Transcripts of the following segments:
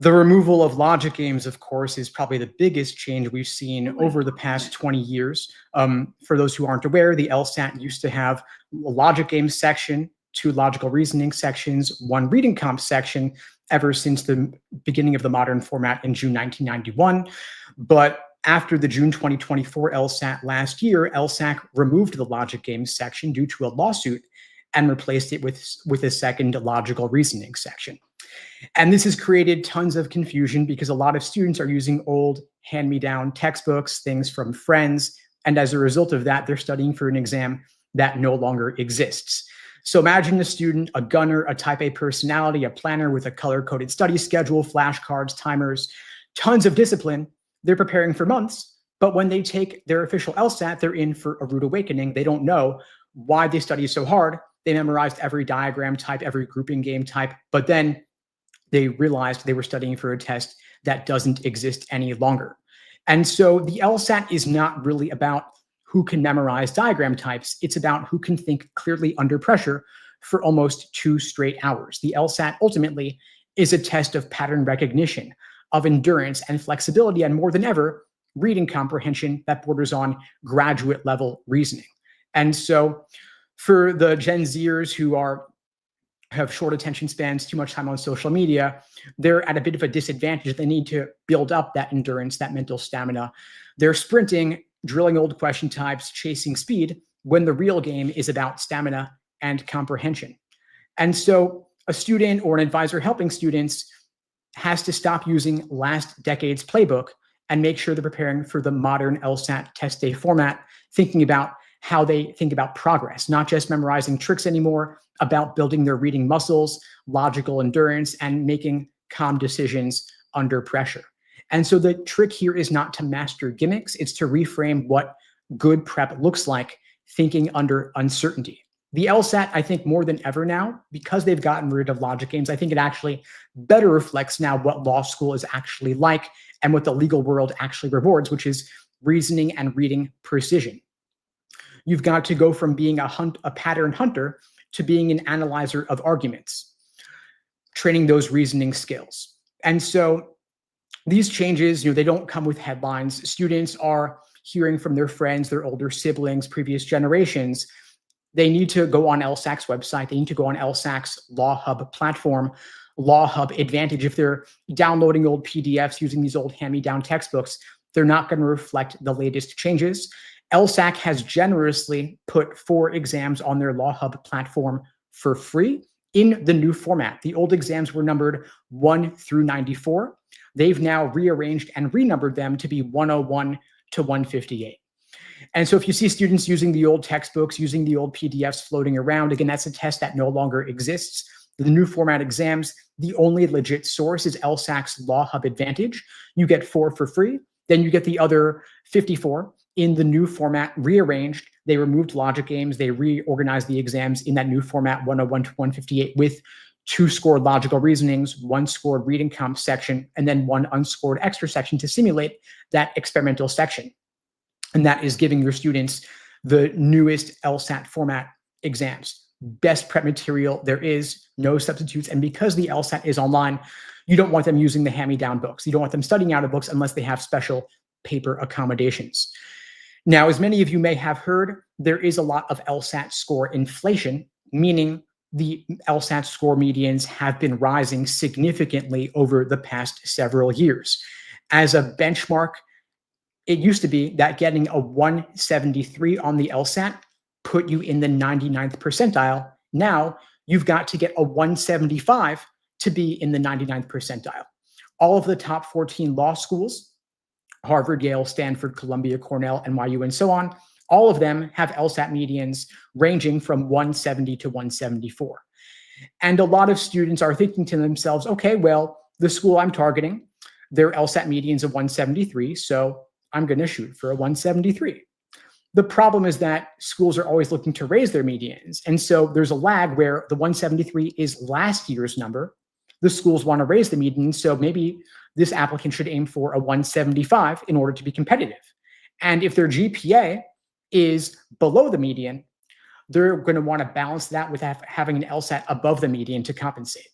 The removal of logic games, of course, is probably the biggest change we've seen over the past 20 years. For those who aren't aware, the LSAT used to have a logic games section, 2 logical reasoning sections, 1 reading comp section, ever since the beginning of the modern format in June 1991. But after the June 2024 LSAT last year, LSAC removed the logic games section due to a lawsuit and replaced it with a second logical reasoning section. And this has created tons of confusion because a lot of students are using old hand-me-down textbooks, things from friends, and as a result of that, they're studying for an exam that no longer exists. So imagine a student, a gunner, a type A personality, a planner with a color-coded study schedule, flashcards, timers, tons of discipline. They're preparing for months, but when they take their official LSAT, they're in for a rude awakening. They don't know why they study so hard. They memorized every diagram type, every grouping game type, but then they realized they were studying for a test that doesn't exist any longer. And so the LSAT is not really about who can memorize diagram types. It's about who can think clearly under pressure for almost 2 straight hours. The LSAT ultimately is a test of pattern recognition, of endurance and flexibility, and more than ever, reading comprehension that borders on graduate level reasoning. And so for the Gen Zers who have short attention spans, too much time on social media, they're at a bit of a disadvantage. They need to build up that endurance, that mental stamina. They're sprinting, drilling old question types, chasing speed, when the real game is about stamina and comprehension. And so a student or an advisor helping students has to stop using last decade's playbook and make sure they're preparing for the modern LSAT test day format, thinking about how they think about progress, not just memorizing tricks anymore, about building their reading muscles, logical endurance, and making calm decisions under pressure. And so the trick here is not to master gimmicks, it's to reframe what good prep looks like, thinking under uncertainty. The LSAT, I think more than ever now, because they've gotten rid of logic games, I think it actually better reflects now what law school is actually like and what the legal world actually rewards, which is reasoning and reading precision. You've got to go from being a pattern hunter to being an analyzer of arguments, training those reasoning skills. And so these changes, they don't come with headlines. Students are hearing from their friends, their older siblings, previous generations. They need to go on LSAC's website. They need to go on LSAC's Law Hub platform, Law Hub Advantage. If they're downloading old PDFs using these old hand-me-down textbooks, they're not going to reflect the latest changes. LSAC has generously put 4 exams on their Law Hub platform for free in the new format. The old exams were numbered 1 through 94. They've now rearranged and renumbered them to be 101 to 158. And so if you see students using the old textbooks, using the old PDFs floating around, again, that's a test that no longer exists. The new format exams, the only legit source is LSAC's Law Hub Advantage. You get 4 for free. Then you get the other 54 in the new format, rearranged. They removed logic games. They reorganized the exams in that new format, 101 to 158, with 2 scored logical reasonings, 1 scored reading comp section, and then 1 unscored extra section to simulate that experimental section. And that is giving your students the newest LSAT format exams. Best prep material there is, no substitutes. And because the LSAT is online, you don't want them using the hand-me-down books. You don't want them studying out of books unless they have special paper accommodations. Now, as many of you may have heard, there is a lot of LSAT score inflation, meaning the LSAT score medians have been rising significantly over the past several years. As a benchmark, it used to be that getting a 173 on the LSAT put you in the 99th percentile. Now you've got to get a 175 to be in the 99th percentile. All of the top 14 law schools, Harvard, Yale, Stanford, Columbia, Cornell, NYU, and so on, all of them have LSAT medians ranging from 170 to 174. And a lot of students are thinking to themselves, okay, well, the school I'm targeting, their LSAT medians of 173, so I'm going to shoot for a 173. The problem is that schools are always looking to raise their medians. And so there's a lag where the 173 is last year's number. The schools want to raise the median. So maybe this applicant should aim for a 175 in order to be competitive. And if their GPA is below the median, they're going to want to balance that with having an LSAT above the median to compensate.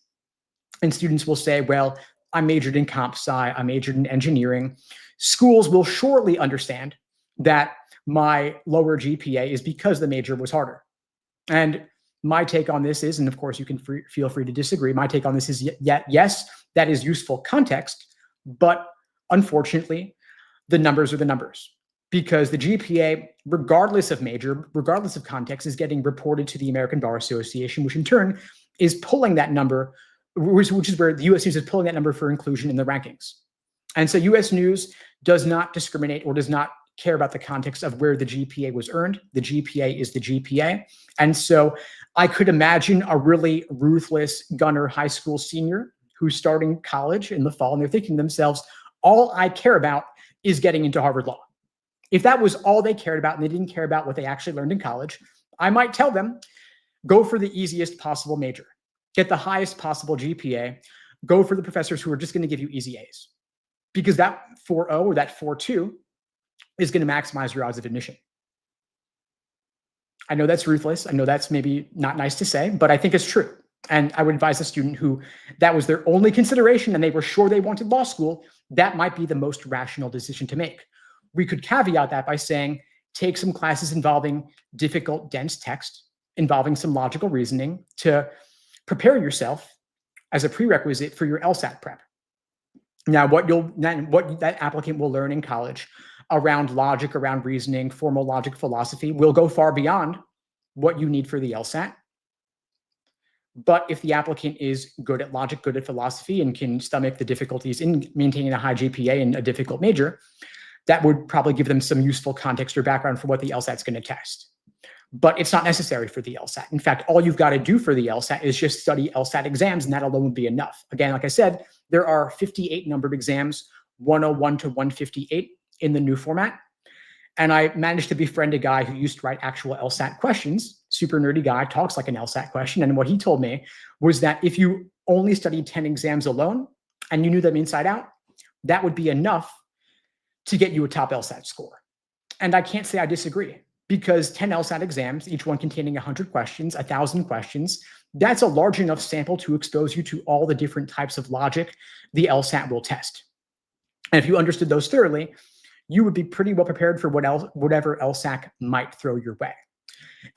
And students will say, well, I majored in comp sci, I majored in engineering. Schools will surely understand that my lower GPA is because the major was harder. And my take on this is, and of course you can feel free to disagree, my take on this is yes, that is useful context, but unfortunately, the numbers are the numbers. Because the GPA, regardless of major, regardless of context, is getting reported to the American Bar Association, which in turn is pulling that number, which is where the US News is pulling that number for inclusion in the rankings. And so US News does not discriminate or does not care about the context of where the GPA was earned. The GPA is the GPA. And so I could imagine a really ruthless gunner high school senior who's starting college in the fall, and they're thinking to themselves, all I care about is getting into Harvard Law. If that was all they cared about and they didn't care about what they actually learned in college, I might tell them, go for the easiest possible major, get the highest possible GPA, go for the professors who are just going to give you easy A's. Because that 4.0 or that 4.2 is going to maximize your odds of admission. I know that's ruthless. I know that's maybe not nice to say, but I think it's true. And I would advise a student who that was their only consideration and they were sure they wanted law school, that might be the most rational decision to make. We could caveat that by saying, take some classes involving difficult, dense text, involving some logical reasoning to prepare yourself as a prerequisite for your LSAT prep. Now, what that applicant will learn in college around logic, around reasoning, formal logic, philosophy will go far beyond what you need for the LSAT. But if the applicant is good at logic, good at philosophy, and can stomach the difficulties in maintaining a high GPA in a difficult major, that would probably give them some useful context or background for what the LSAT is going to test. But it's not necessary for the LSAT. In fact, all you've got to do for the LSAT is just study LSAT exams, and that alone would be enough. Again, like I said, there are 58 numbered exams, 101 to 158 in the new format. And I managed to befriend a guy who used to write actual LSAT questions, super nerdy guy, talks like an LSAT question. And what he told me was that if you only studied 10 exams alone and you knew them inside out, that would be enough to get you a top LSAT score. And I can't say I disagree, because 10 LSAT exams, each one containing 100 questions, 1,000 questions, that's a large enough sample to expose you to all the different types of logic the LSAT will test. And if you understood those thoroughly, you would be pretty well prepared for whatever LSAT might throw your way.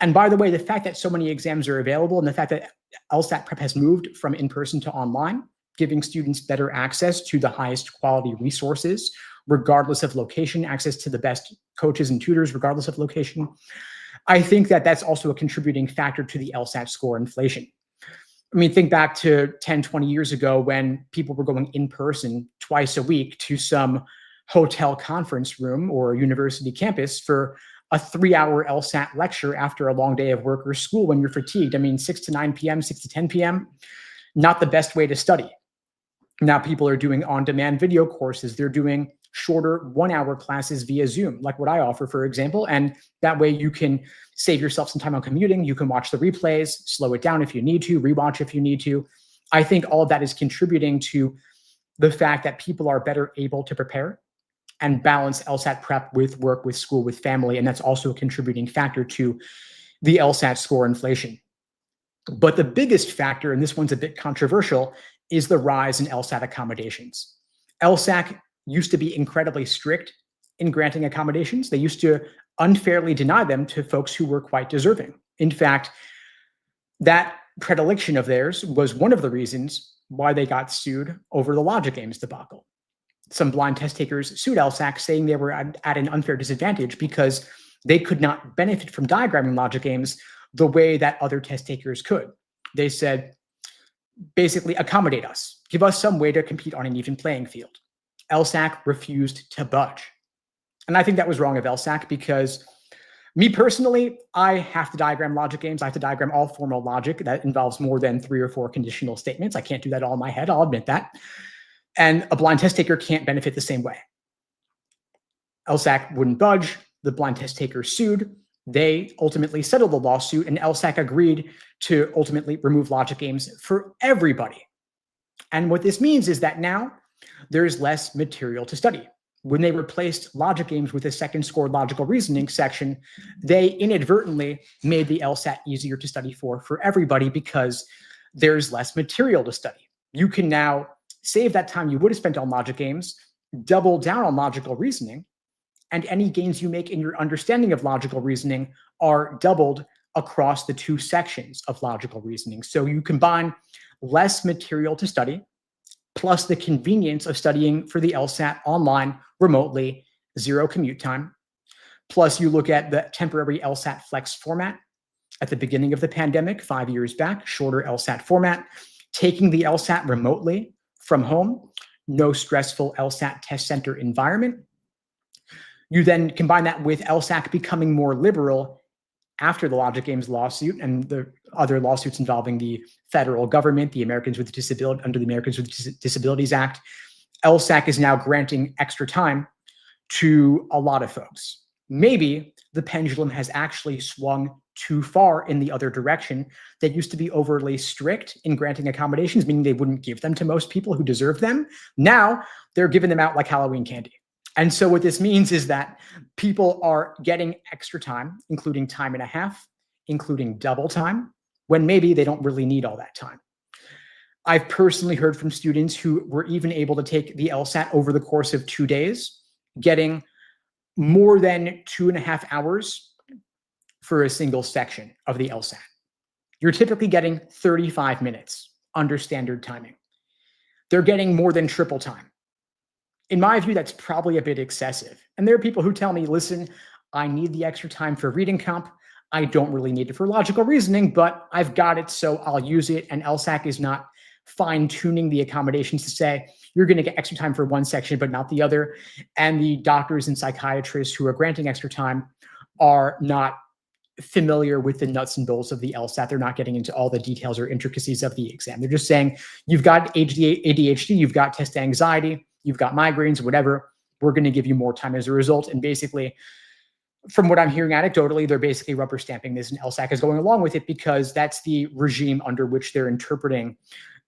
And by the way, the fact that so many exams are available and the fact that LSAT prep has moved from in-person to online, giving students better access to the highest quality resources, regardless of location, access to the best coaches and tutors, regardless of location. I think that that's also a contributing factor to the LSAT score inflation. I mean, think back to 10, 20 years ago when people were going in person twice a week to some hotel conference room or university campus for a 3-hour LSAT lecture after a long day of work or school when you're fatigued. I mean, 6 to 9 p.m., 6 to 10 p.m., not the best way to study. Now people are doing on-demand video courses. They're doing shorter 1-hour classes via Zoom, like what I offer, for example. And that way you can save yourself some time on commuting. You can watch the replays, slow it down if you need to, rewatch if you need to. I think all of that is contributing to the fact that people are better able to prepare and balance LSAT prep with work, with school, with family. And that's also a contributing factor to the LSAT score inflation. But the biggest factor, and this one's a bit controversial, is the rise in LSAT accommodations. LSAT used to be incredibly strict in granting accommodations. They used to unfairly deny them to folks who were quite deserving. In fact, that predilection of theirs was one of the reasons why they got sued over the logic games debacle. Some blind test takers sued LSAC saying they were at an unfair disadvantage because they could not benefit from diagramming logic games the way that other test takers could. They said, basically, accommodate us. Give us some way to compete on an even playing field. LSAC refused to budge. And I think that was wrong of LSAC because me personally, I have to diagram logic games. I have to diagram all formal logic that involves more than 3 or 4 conditional statements. I can't do that all in my head. I'll admit that. And a blind test taker can't benefit the same way. LSAC wouldn't budge. The blind test taker sued. They ultimately settled the lawsuit, and LSAC agreed to ultimately remove logic games for everybody. And what this means is that now there is less material to study. When they replaced logic games with a second scored logical reasoning section, they inadvertently made the LSAT easier to study for everybody because there's less material to study. You can now save that time you would have spent on logic games, double down on logical reasoning, and any gains you make in your understanding of logical reasoning are doubled across the 2 sections of logical reasoning. So you combine less material to study, plus the convenience of studying for the LSAT online, remotely, 0 commute time. Plus you look at the temporary LSAT Flex format at the beginning of the pandemic, 5 years back, shorter LSAT format, taking the LSAT remotely from home, no stressful LSAT test center environment. You then combine that with LSAC becoming more liberal after the Logic Games lawsuit and the other lawsuits involving the federal government, the Americans with Disabilities, under the Americans with Disabilities Act. LSAC is now granting extra time to a lot of folks. Maybe the pendulum has actually swung too far in the other direction. They used to be overly strict in granting accommodations, meaning they wouldn't give them to most people who deserve them. Now they're giving them out like Halloween candy. And so what this means is that people are getting extra time, including time and a half, including double time, when maybe they don't really need all that time. I've personally heard from students who were even able to take the LSAT over the course of 2 days, getting more than 2.5 hours for a single section of the LSAT. You're typically getting 35 minutes under standard timing. They're getting more than triple time. In my view, that's probably a bit excessive. And there are people who tell me, listen, I need the extra time for reading comp. I don't really need it for logical reasoning, but I've got it, so I'll use it. And LSAC is not fine-tuning the accommodations to say, you're going to get extra time for one section, but not the other. And the doctors and psychiatrists who are granting extra time are not familiar with the nuts and bolts of the LSAT. They're not getting into all the details or intricacies of the exam. They're just saying, you've got ADHD, you've got test anxiety, you've got migraines, whatever, we're going to give you more time as a result. And basically, from what I'm hearing anecdotally, they're basically rubber stamping this, and LSAC is going along with it because that's the regime under which they're interpreting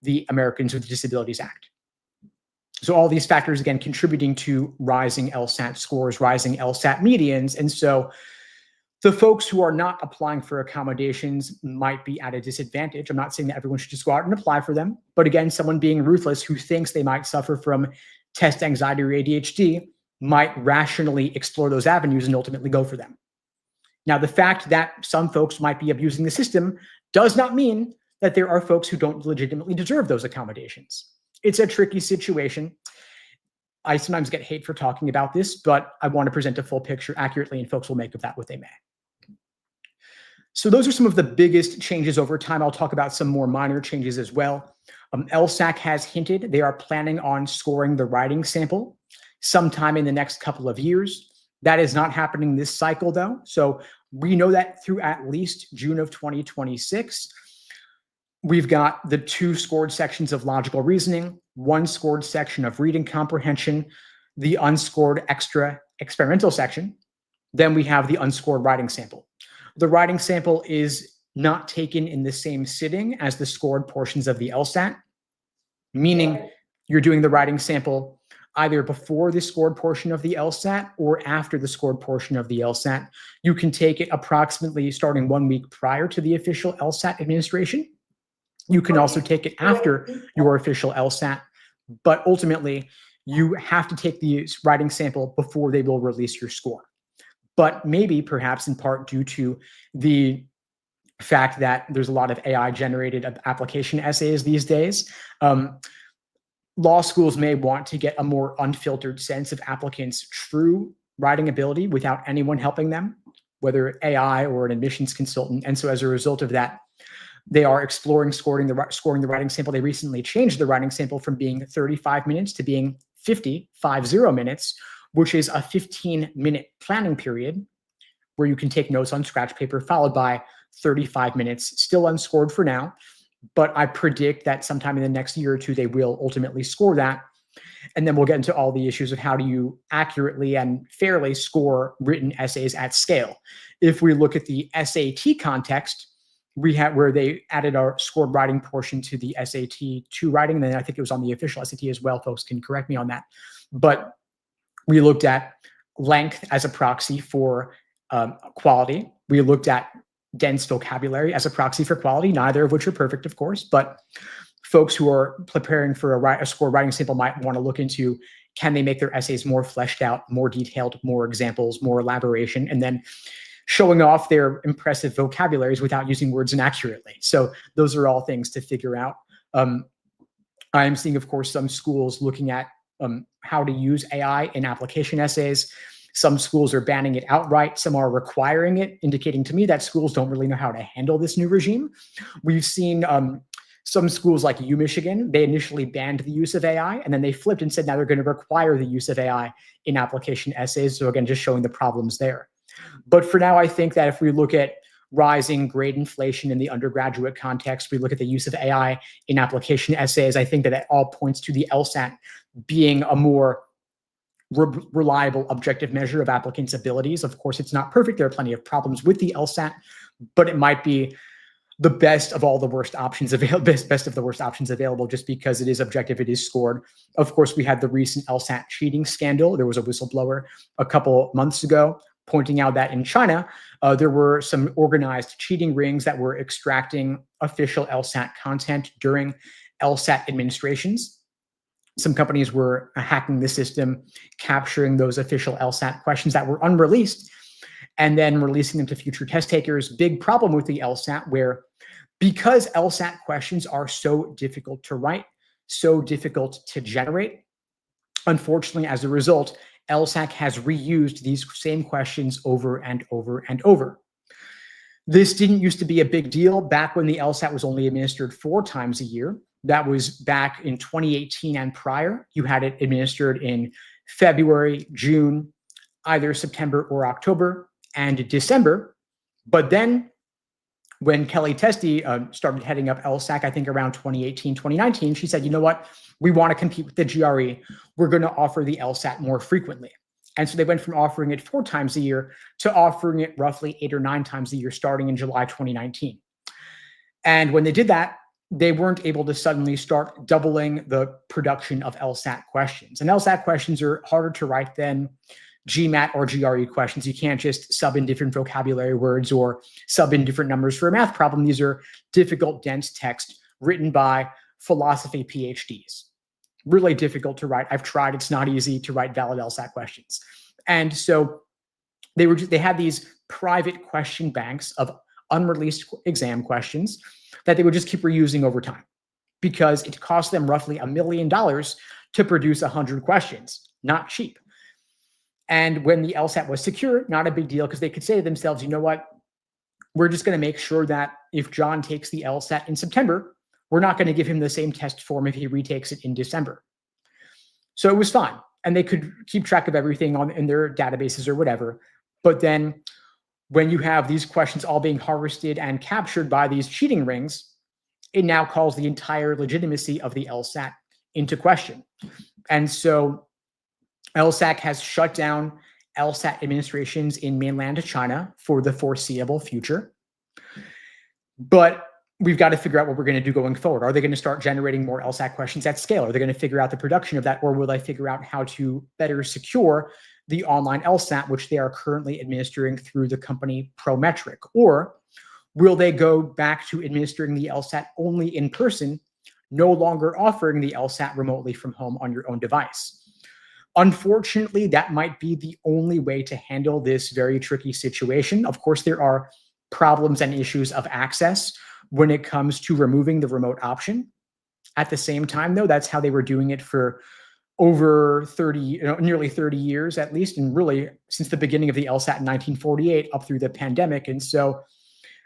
the Americans with Disabilities Act. So all these factors, again, contributing to rising LSAT scores, rising LSAT medians. And so the folks who are not applying for accommodations might be at a disadvantage. I'm not saying that everyone should just go out and apply for them. But again, someone being ruthless who thinks they might suffer from test anxiety or ADHD might rationally explore those avenues and ultimately go for them. Now, the fact that some folks might be abusing the system does not mean that there are folks who don't legitimately deserve those accommodations. It's a tricky situation. I sometimes get hate for talking about this, but I want to present a full picture accurately, and folks will make of that what they may. So those are some of the biggest changes over time. I'll talk about some more minor changes as well. LSAC has hinted they are planning on scoring the writing sample sometime in the next couple of years. That is not happening this cycle, though. So we know that through at least June of 2026, we've got the 2 scored sections of logical reasoning, 1 scored section of reading comprehension, the unscored extra experimental section. Then we have the unscored writing sample. The writing sample is not taken in the same sitting as the scored portions of the LSAT, meaning you're doing the writing sample either before the scored portion of the LSAT or after the scored portion of the LSAT. You can take it approximately starting 1 week prior to the official LSAT administration. You can also take it after your official LSAT, but ultimately you have to take the writing sample before they will release your score. But maybe perhaps in part due to the fact that there's a lot of AI generated application essays these days, law schools may want to get a more unfiltered sense of applicants' true writing ability without anyone helping them, whether AI or an admissions consultant. And so as a result of that, they are exploring scoring the writing sample. They recently changed the writing sample from being 35 minutes to being 50 minutes, which is a 15-minute planning period where you can take notes on scratch paper, followed by 35 minutes, still unscored for now. But I predict that sometime in the next year or two, they will ultimately score that. And then we'll get into all the issues of how do you accurately and fairly score written essays at scale. If we look at the SAT context, we had where they added our scored writing portion to the SAT 2 writing. Then I think it was on the official SAT as well. Folks can correct me on that. But we looked at length as a proxy for quality. We looked at dense vocabulary as a proxy for quality, neither of which are perfect, of course. But folks who are preparing for a score writing sample might want to look into, can they make their essays more fleshed out, more detailed, more examples, more elaboration, and then showing off their impressive vocabularies without using words inaccurately. So those are all things to figure out. I'm seeing, of course, some schools looking at how to use AI in application essays. Some schools are banning it outright. Some are requiring it, indicating to me that schools don't really know how to handle this new regime. We've seen some schools like Michigan, they initially banned the use of AI, and then they flipped and said now they're going to require the use of AI in application essays. So again, just showing the problems there. But for now, I think that if we look at rising grade inflation in the undergraduate context, we look at the use of AI in application essays, I think that it all points to the LSAT being a more reliable, objective measure of applicants' abilities. Of course, it's not perfect. There are plenty of problems with the LSAT, but it might be the best of all the worst options available, best of the worst options available, just because it is objective, it is scored. Of course, we had the recent LSAT cheating scandal. There was a whistleblower a couple months ago pointing out that in China, there were some organized cheating rings that were extracting official LSAT content during LSAT administrations. Some companies were hacking the system, capturing those official LSAT questions that were unreleased, and then releasing them to future test takers. Big problem with the LSAT, where because LSAT questions are so difficult to write, so difficult to generate, unfortunately, as a result, LSAT has reused these same questions over and over and over. This didn't used to be a big deal back when the LSAT was only administered 4 times a year. That was back in 2018 and prior. You had it administered in February, June, either September or October, and December. But then when Kelly Testi started heading up LSAC, I think around 2018, 2019, she said, you know what? We want to compete with the GRE. We're going to offer the LSAT more frequently. And so they went from offering it 4 times a year to offering it roughly 8 or 9 times a year starting in July 2019. And when they did that, they weren't able to suddenly start doubling the production of LSAT questions. And LSAT questions are harder to write than GMAT or GRE questions. You can't just sub in different vocabulary words or sub in different numbers for a math problem. These are difficult, dense text written by philosophy PhDs. Really difficult to write. I've tried. It's not easy to write valid LSAT questions. And so they had these private question banks of unreleased exam questions that they would just keep reusing over time because it cost them roughly $1 million to produce 100 questions. Not cheap. And when the LSAT was secure, not a big deal because they could say to themselves, you know what? We're just going to make sure that if John takes the LSAT in September, we're not going to give him the same test form if he retakes it in December. So it was fine. And they could keep track of everything in their databases or whatever. But then when you have these questions all being harvested and captured by these cheating rings, it now calls the entire legitimacy of the LSAT into question. And so LSAC has shut down LSAT administrations in mainland China for the foreseeable future. But we've got to figure out what we're going to do going forward. Are they going to start generating more LSAT questions at scale? Are they going to figure out the production of that? Or will they figure out how to better secure the online LSAT, which they are currently administering through the company Prometric? Or will they go back to administering the LSAT only in person, no longer offering the LSAT remotely from home on your own device? Unfortunately, that might be the only way to handle this very tricky situation. Of course, there are problems and issues of access when it comes to removing the remote option. At the same time, though, that's how they were doing it for over 30, nearly 30 years at least, and really since the beginning of the LSAT in 1948 up through the pandemic. And so,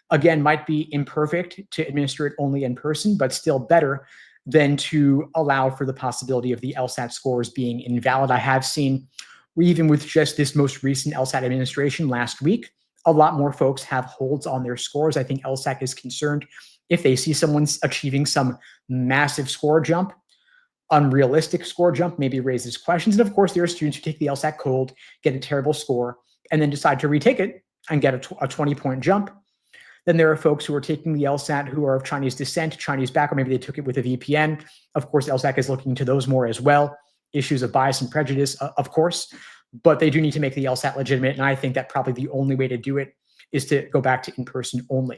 again, might be imperfect to administer it only in person, but still better than to allow for the possibility of the LSAT scores being invalid. I have seen, even with just this most recent LSAT administration last week, a lot more folks have holds on their scores. I think LSAT is concerned if they see someone's achieving some massive score jump, unrealistic score jump, maybe raises questions. And of course, there are students who take the LSAT cold, get a terrible score, and then decide to retake it and get a 20-point jump. Then there are folks who are taking the LSAT who are of Chinese descent, Chinese background, maybe they took it with a VPN. Of course, LSAT is looking into those more as well. Issues of bias and prejudice, of course, but they do need to make the LSAT legitimate. And I think that probably the only way to do it is to go back to in-person only.